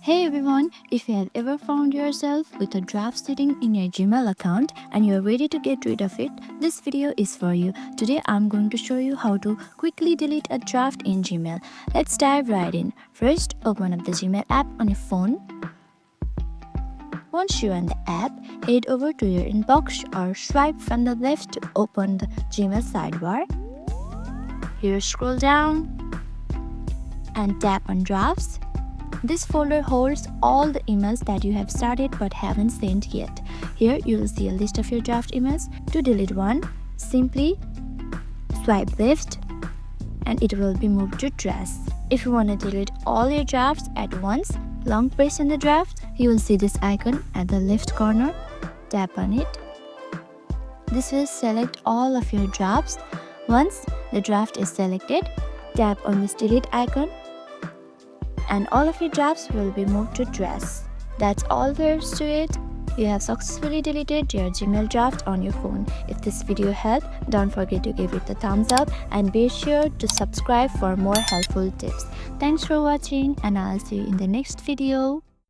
Hey everyone, if you have ever found yourself with a draft sitting in your Gmail account and you are ready to get rid of it, this video is for you. Today I'm going to show you how to quickly delete a draft in Gmail. Let's dive right in. First, open up the Gmail app on your phone. Once you're on the app, head over to your inbox or swipe from the left to open the Gmail sidebar. Here, scroll down and tap on Drafts. This folder holds all the emails that you have started but haven't sent yet. Here you will see a list of your draft emails. To delete one, simply swipe left and it will be moved to Drafts. If you want to delete all your drafts at once, long press on the draft. You will see this icon at the left corner. Tap on it. This will select all of your drafts. Once the draft is selected, tap on this delete icon and all of your drafts will be moved to Drafts. That's all there is to it. You have successfully deleted your Gmail draft on your phone. If this video helped, don't forget to give it a thumbs up and be sure to subscribe for more helpful tips. Thanks for watching and I'll see you in the next video.